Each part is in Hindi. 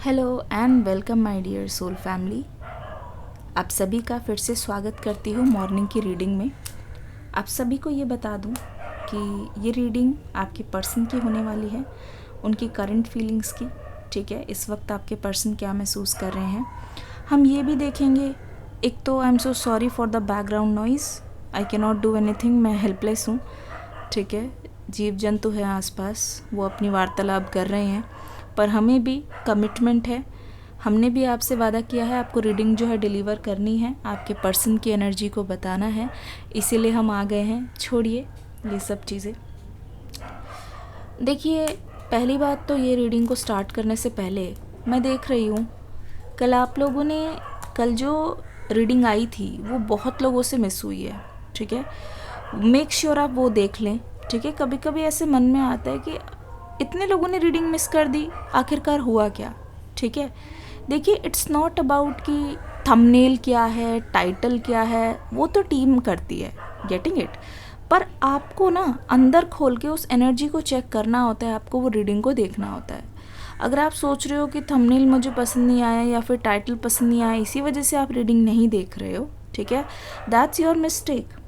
Hello and welcome my dear soul family. आप सभी का फिर से स्वागत करती हूँ मॉर्निंग की रीडिंग में। आप सभी को ये बता दूँ कि ये रीडिंग आपके पर्सन की होने वाली है, उनकी करंट फीलिंग्स की। ठीक है, इस वक्त आपके पर्सन क्या महसूस कर रहे हैं हम ये भी देखेंगे। एक तो I am so sorry for the background noise, I can not do anything, मैं हेल्पलेस हूँ। ठीक है, जीव जंतु हैं आसपास, वो अपनी वार्तालाप कर रहे हैं, पर हमें भी कमिटमेंट है। हमने भी आपसे वादा किया है, आपको रीडिंग जो है डिलीवर करनी है, आपके पर्सन की एनर्जी को बताना है, इसीलिए हम आ गए हैं। छोड़िए ये सब चीज़ें। देखिए, पहली बात तो ये रीडिंग को स्टार्ट करने से पहले मैं देख रही हूँ कल आप लोगों ने कल जो रीडिंग आई थी वो बहुत लोगों से मिस हुई है। ठीक है, मेक श्योर आप वो देख लें। ठीक है, कभी कभी ऐसे मन में आता है कि इतने लोगों ने रीडिंग मिस कर दी, आखिरकार हुआ क्या। ठीक है, देखिए इट्स नॉट अबाउट कि थंबनेल क्या है, टाइटल क्या है, वो तो टीम करती है, गेटिंग इट। पर आपको ना अंदर खोल के उस एनर्जी को चेक करना होता है, आपको वो रीडिंग को देखना होता है। अगर आप सोच रहे हो कि थंबनेल मुझे पसंद नहीं आया या फिर टाइटल पसंद नहीं आया, इसी वजह से आप रीडिंग नहीं देख रहे हो, ठीक है, दैट्स योर मिस्टेक।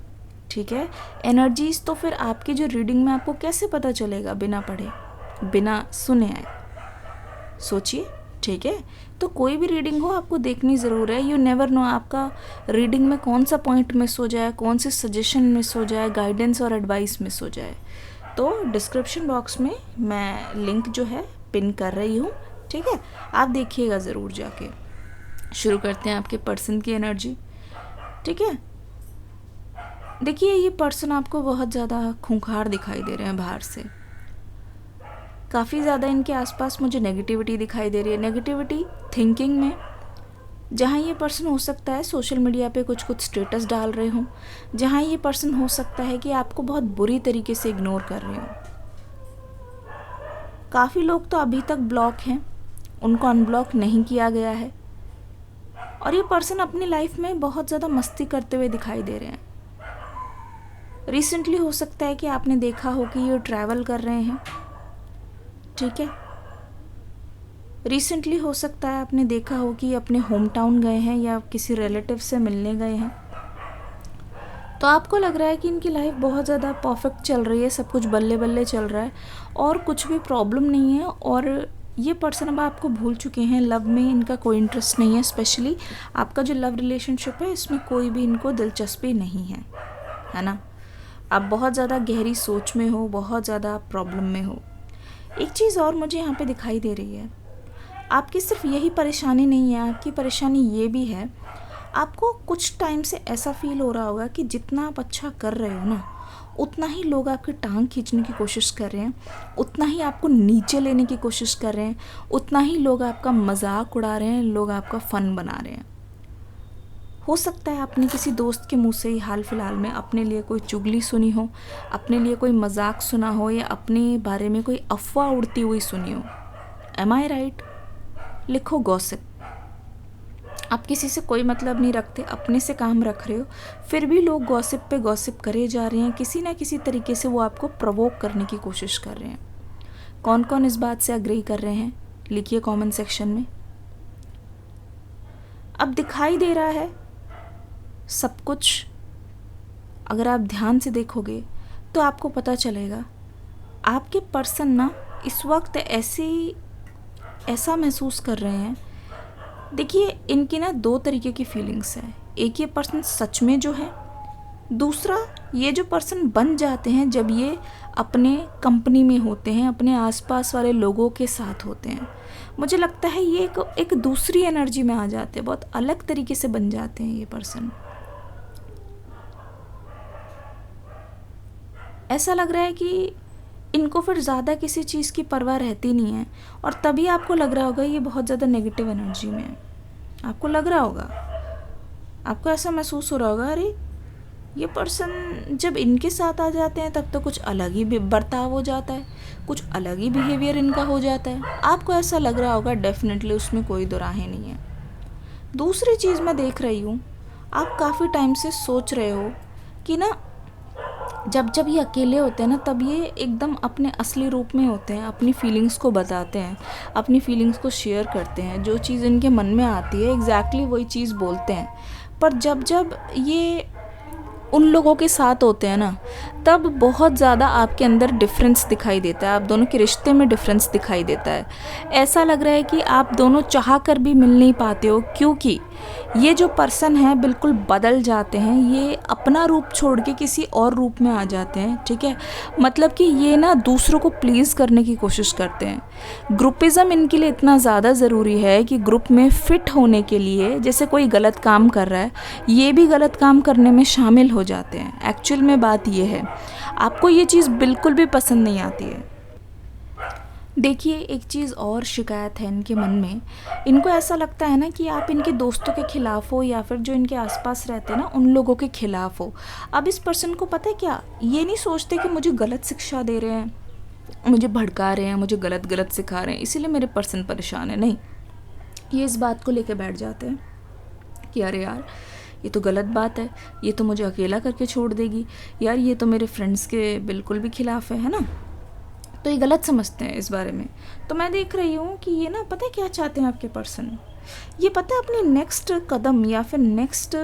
ठीक है, एनर्जीज तो फिर आपकी जो रीडिंग में आपको कैसे पता चलेगा बिना पढ़े बिना सुने आए। सोचिए। ठीक है, तो कोई भी रीडिंग हो आपको देखनी ज़रूर है। यू नेवर नो आपका रीडिंग में कौन सा पॉइंट मिस हो जाए, कौन सी सजेशन मिस हो जाए, गाइडेंस और एडवाइस मिस हो जाए। तो डिस्क्रिप्शन बॉक्स में मैं लिंक जो है पिन कर रही हूँ। ठीक है, आप देखिएगा ज़रूर जाके। शुरू करते हैं आपके पर्सन की एनर्जी। ठीक है, देखिए ये पर्सन आपको बहुत ज़्यादा खूंखार दिखाई दे रहे हैं बाहर से। काफ़ी ज़्यादा इनके आसपास मुझे नेगेटिविटी दिखाई दे रही है। नेगेटिविटी थिंकिंग में, जहाँ ये पर्सन हो सकता है सोशल मीडिया पे कुछ स्टेटस डाल रहे हों, जहाँ ये पर्सन हो सकता है कि आपको बहुत बुरी तरीके से इग्नोर कर रहे हों। काफ़ी लोग तो अभी तक ब्लॉक हैं, उनको अनब्लॉक नहीं किया गया है, और ये पर्सन अपनी लाइफ में बहुत ज़्यादा मस्ती करते हुए दिखाई दे रहे हैं। रिसेंटली हो सकता है कि आपने देखा हो कि ये ट्रैवल कर रहे हैं। ठीक है, रिसेंटली हो सकता है आपने देखा हो कि अपने होम टाउन गए हैं या किसी रिलेटिव से मिलने गए हैं। तो आपको लग रहा है कि इनकी लाइफ बहुत ज़्यादा परफेक्ट चल रही है, सब कुछ बल्ले बल्ले चल रहा है और कुछ भी प्रॉब्लम नहीं है। और ये पर्सन अब आपको भूल चुके हैं, लव में इनका कोई इंटरेस्ट नहीं है। स्पेशली आपका जो लव रिलेशनशिप है इसमें कोई भी इनको दिलचस्पी नहीं है ना। आप बहुत ज़्यादा गहरी सोच में हो, बहुत ज़्यादा प्रॉब्लम में हो। एक चीज़ और मुझे यहाँ पे दिखाई दे रही है, आपकी सिर्फ यही परेशानी नहीं है, आपकी परेशानी ये भी है, आपको कुछ टाइम से ऐसा फील हो रहा होगा कि जितना आप अच्छा कर रहे हो ना, उतना ही लोग आपकी टांग खींचने की कोशिश कर रहे हैं, उतना ही आपको नीचे लेने की कोशिश कर रहे हैं, उतना ही लोग आपका मजाक उड़ा रहे हैं, लोग आपका फ़न बना रहे हैं। हो सकता है आपने किसी दोस्त के मुंह से ही हाल फिलहाल में अपने लिए कोई चुगली सुनी हो, अपने लिए कोई मजाक सुना हो, या अपने बारे में कोई अफवाह उड़ती हुई सुनी हो। एम आई राइट? लिखो गॉसिप। आप किसी से कोई मतलब नहीं रखते, अपने से काम रख रहे हो, फिर भी लोग गॉसिप पे गॉसिप करे जा रहे हैं। किसी ना किसी तरीके से वो आपको प्रोवोक करने की कोशिश कर रहे हैं। कौन कौन इस बात से अग्री कर रहे हैं, लिखिए कमेंट सेक्शन में। अब दिखाई दे रहा है सब कुछ, अगर आप ध्यान से देखोगे तो आपको पता चलेगा आपके पर्सन ना इस वक्त ऐसा महसूस कर रहे हैं। देखिए इनकी ना दो तरीके की फीलिंग्स है। एक ये पर्सन सच में जो है, दूसरा ये जो पर्सन बन जाते हैं जब ये अपने कंपनी में होते हैं, अपने आसपास वाले लोगों के साथ होते हैं। मुझे लगता है ये एक दूसरी एनर्जी में आ जाते हैं, बहुत अलग तरीके से बन जाते हैं ये पर्सन। ऐसा लग रहा है कि इनको फिर ज़्यादा किसी चीज़ की परवाह रहती नहीं है, और तभी आपको लग रहा होगा ये बहुत ज़्यादा नेगेटिव एनर्जी में है। आपको लग रहा होगा, आपको ऐसा महसूस हो रहा होगा, अरे ये पर्सन जब इनके साथ आ जाते हैं तब तो कुछ अलग ही बर्ताव हो जाता है, कुछ अलग ही बिहेवियर इनका हो जाता है। आपको ऐसा लग रहा होगा, डेफिनेटली, उसमें कोई दो राहें नहीं है। दूसरी चीज़ मैं देख रही हूँ, आप काफ़ी टाइम से सोच रहे हो कि ना जब जब ये अकेले होते हैं ना, तब ये एकदम अपने असली रूप में होते हैं, अपनी फीलिंग्स को बताते हैं, अपनी फीलिंग्स को शेयर करते हैं, जो चीज़ इनके मन में आती है एग्जैक्टली वही चीज़ बोलते हैं। पर जब जब ये उन लोगों के साथ होते हैं ना, तब बहुत ज़्यादा आपके अंदर डिफरेंस दिखाई देता है, आप दोनों के रिश्ते में डिफरेंस दिखाई देता है। ऐसा लग रहा है कि आप दोनों चाह कर भी मिल नहीं पाते हो, क्योंकि ये जो पर्सन है बिल्कुल बदल जाते हैं, ये अपना रूप छोड़ के किसी और रूप में आ जाते हैं, ठीक है। मतलब कि ये ना दूसरों को प्लीज़ करने की कोशिश करते हैं। ग्रुपिज़म इनके लिए इतना ज़्यादा ज़रूरी है कि ग्रुप में फ़िट होने के लिए, जैसे कोई गलत काम कर रहा है, ये भी गलत काम करने में शामिल हो जाते हैं। एक्चुअल में बात ये है, आपको ये चीज़ बिल्कुल भी पसंद नहीं आती है। देखिए, एक चीज़ और शिकायत है इनके मन में, इनको ऐसा लगता है ना कि आप इनके दोस्तों के ख़िलाफ़ हो, या फिर जो इनके आसपास रहते हैं ना उन लोगों के ख़िलाफ़ हो। अब इस पर्सन को पता है क्या, ये नहीं सोचते कि मुझे गलत शिक्षा दे रहे हैं, मुझे भड़का रहे हैं, मुझे गलत गलत सिखा रहे हैं, इसीलिए मेरे पर्सन परेशान है। नहीं, ये इस बात को लेकर बैठ जाते हैं कि अरे यार, ये तो गलत बात है, ये तो मुझे अकेला करके छोड़ देगी, यार ये तो मेरे फ्रेंड्स के बिल्कुल भी खिलाफ़ है ना। तो ये गलत समझते हैं इस बारे में। तो मैं देख रही हूँ कि ये ना, पता है क्या चाहते हैं आपके पर्सन, ये पता है अपनी नेक्स्ट कदम या फिर नेक्स्ट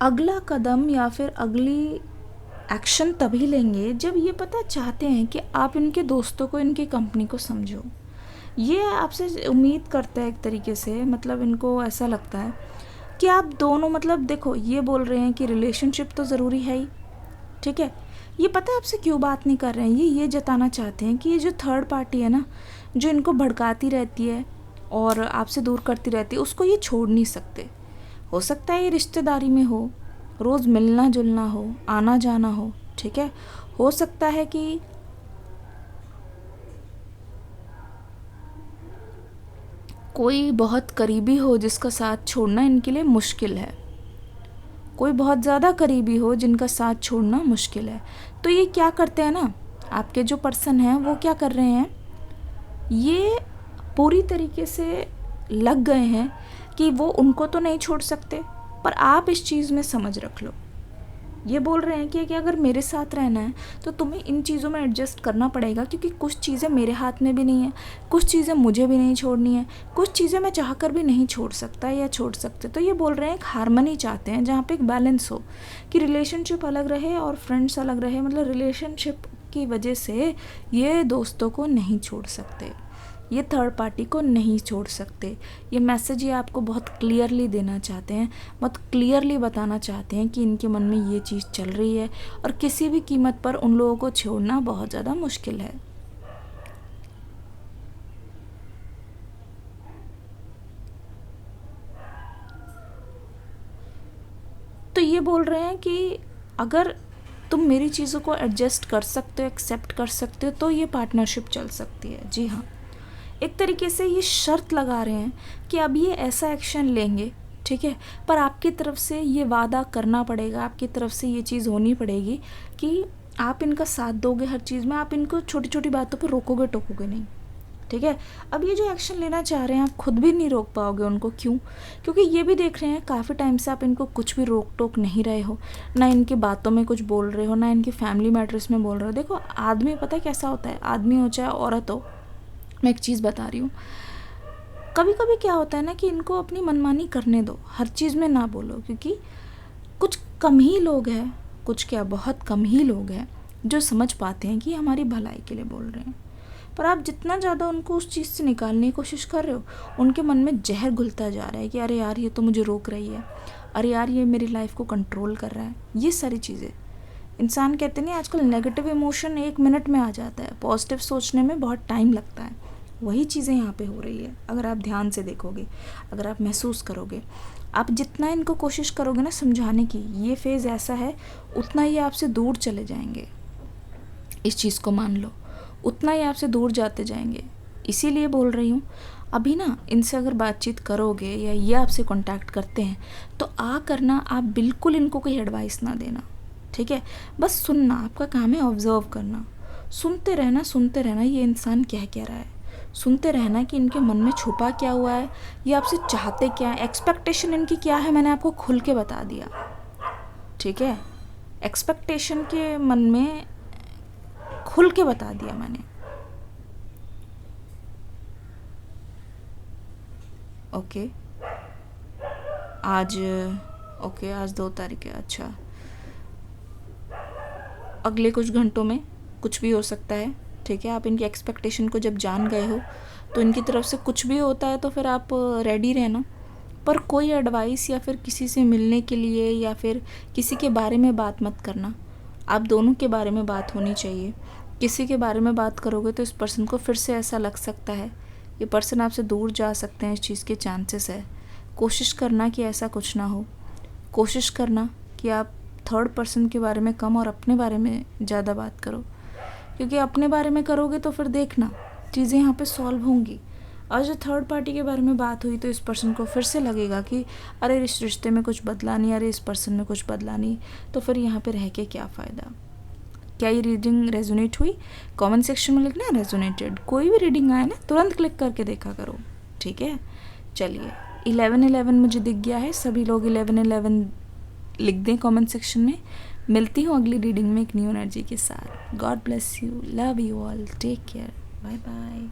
अगला कदम या फिर अगली एक्शन तभी लेंगे जब ये पता चाहते हैं कि आप इनके दोस्तों को, इनकी कंपनी को समझो। ये आपसे उम्मीद करता है एक तरीके से, मतलब इनको ऐसा लगता है कि आप दोनों, मतलब देखो, ये बोल रहे हैं कि रिलेशनशिप तो ज़रूरी है ही, ठीक है। ये पता है आपसे क्यों बात नहीं कर रहे हैं, ये जताना चाहते हैं कि ये जो थर्ड पार्टी है ना, जो इनको भड़काती रहती है और आपसे दूर करती रहती है, उसको ये छोड़ नहीं सकते। हो सकता है ये रिश्तेदारी में हो, रोज़ मिलना जुलना हो, आना जाना हो, ठीक है। हो सकता है कि कोई बहुत करीबी हो जिसका साथ छोड़ना इनके लिए मुश्किल है, कोई बहुत ज़्यादा करीबी हो जिनका साथ छोड़ना मुश्किल है। तो ये क्या करते हैं ना, आपके जो पर्सन हैं वो क्या कर रहे हैं, ये पूरी तरीके से लग गए हैं कि वो उनको तो नहीं छोड़ सकते, पर आप इस चीज़ में समझ रख लो। ये बोल रहे हैं कि अगर मेरे साथ रहना है तो तुम्हें इन चीज़ों में एडजस्ट करना पड़ेगा, क्योंकि कुछ चीज़ें मेरे हाथ में भी नहीं है, कुछ चीज़ें मुझे भी नहीं छोड़नी है, कुछ चीज़ें मैं चाहकर भी नहीं छोड़ सकता या छोड़ सकते। तो ये बोल रहे हैं एक हार्मनी चाहते हैं, जहाँ पे एक बैलेंस हो, कि रिलेशनशिप अलग रहे और फ्रेंड्स अलग रहे। मतलब रिलेशनशिप की वजह से ये दोस्तों को नहीं छोड़ सकते, ये थर्ड पार्टी को नहीं छोड़ सकते। ये मैसेज ये आपको बहुत क्लियरली देना चाहते हैं, बहुत क्लियरली बताना चाहते हैं कि इनके मन में ये चीज़ चल रही है और किसी भी कीमत पर उन लोगों को छोड़ना बहुत ज़्यादा मुश्किल है। तो ये बोल रहे हैं कि अगर तुम मेरी चीज़ों को एडजस्ट कर सकते हो, एक्सेप्ट कर सकते हो, तो ये पार्टनरशिप चल सकती है। जी हाँ, एक तरीके से ये शर्त लगा रहे हैं कि अब ये ऐसा एक्शन लेंगे, ठीक है, पर आपकी तरफ से ये वादा करना पड़ेगा, आपकी तरफ से ये चीज़ होनी पड़ेगी कि आप इनका साथ दोगे हर चीज़ में, आप इनको छोटी छोटी बातों पर रोकोगे टोकोगे नहीं, ठीक है। अब ये जो एक्शन लेना चाह रहे हैं, आप खुद भी नहीं रोक पाओगे उनको। क्यों? क्योंकि ये भी देख रहे हैं काफ़ी टाइम से आप इनको कुछ भी रोक टोक नहीं रहे हो, ना इनकी बातों में कुछ बोल रहे हो, ना इनकी फैमिली मैटर्स में बोल रहे हो। देखो, आदमी पता है कैसा होता है, आदमी हो चाहे औरत हो, मैं एक चीज़ बता रही हूँ, कभी कभी क्या होता है ना कि इनको अपनी मनमानी करने दो, हर चीज़ में ना बोलो, क्योंकि कुछ कम ही लोग हैं, कुछ क्या बहुत कम ही लोग हैं जो समझ पाते हैं कि हमारी भलाई के लिए बोल रहे हैं। पर आप जितना ज़्यादा उनको उस चीज़ से निकालने की कोशिश कर रहे हो, उनके मन में जहर घुलता जा रहा है कि अरे यार ये तो मुझे रोक रही है, अरे यार ये मेरी लाइफ को कंट्रोल कर रहा है। ये सारी चीज़ें, इंसान कहते नहीं आजकल नेगेटिव इमोशन 1 मिनट में आ जाता है, पॉजिटिव सोचने में बहुत टाइम लगता है। वही चीज़ें यहाँ पे हो रही है। अगर आप ध्यान से देखोगे, अगर आप महसूस करोगे, आप जितना इनको कोशिश करोगे ना समझाने की, ये फेज़ ऐसा है, उतना ही आपसे दूर चले जाएंगे। इस चीज़ को मान लो, उतना ही आपसे दूर जाते जाएंगे। इसीलिए बोल रही हूँ, अभी ना इनसे अगर बातचीत करोगे या ये आपसे कांटेक्ट करते हैं, तो करना, आप बिल्कुल इनको कोई एडवाइस ना देना, ठीक है। बस सुनना आपका काम है, ऑब्जर्व करना, सुनते रहना ये इंसान कह क्या रहा है, सुनते रहना कि इनके मन में छुपा क्या हुआ है, ये आपसे चाहते क्या है, एक्सपेक्टेशन इनकी क्या है, मैंने आपको खुल के बता दिया, ठीक है, एक्सपेक्टेशन के मन में खुल के बता दिया मैंने। ओके आज 2 तारीख है। अच्छा, अगले कुछ घंटों में कुछ भी हो सकता है। ठीक है, आप इनकी एक्सपेक्टेशन को जब जान गए हो तो इनकी तरफ से कुछ भी होता है तो फिर आप रेडी रहना। पर कोई एडवाइस या फिर किसी से मिलने के लिए या फिर किसी के बारे में बात मत करना। आप दोनों के बारे में बात होनी चाहिए। किसी के बारे में बात करोगे तो इस पर्सन को फिर से ऐसा लग सकता है, ये पर्सन आपसे दूर जा सकते हैं, इस चीज़ के चांसेस है। कोशिश करना कि ऐसा कुछ ना हो। कोशिश करना कि आप थर्ड पर्सन के बारे में कम और अपने बारे में ज़्यादा बात करो, क्योंकि अपने बारे में करोगे तो फिर देखना चीज़ें यहाँ पे सॉल्व होंगी। और जो थर्ड पार्टी के बारे में बात हुई तो इस पर्सन को फिर से लगेगा कि अरे इस रिश्ते में कुछ बदला नहीं, अरे इस पर्सन में कुछ बदला नहीं, तो फिर यहाँ पे रह के क्या फ़ायदा। क्या ये रीडिंग रेजोनेट हुई? कमेंट सेक्शन में लिखना रेजोनेटेड। कोई भी रीडिंग आए ना तुरंत क्लिक करके देखा करो, ठीक है। चलिए 11-11 मुझे दिख गया है, सभी लोग 11-11 लिख दें कमेंट सेक्शन में। मिलती हूँ अगली रीडिंग में एक न्यू एनर्जी के साथ। God bless you, love you all, take care, bye bye.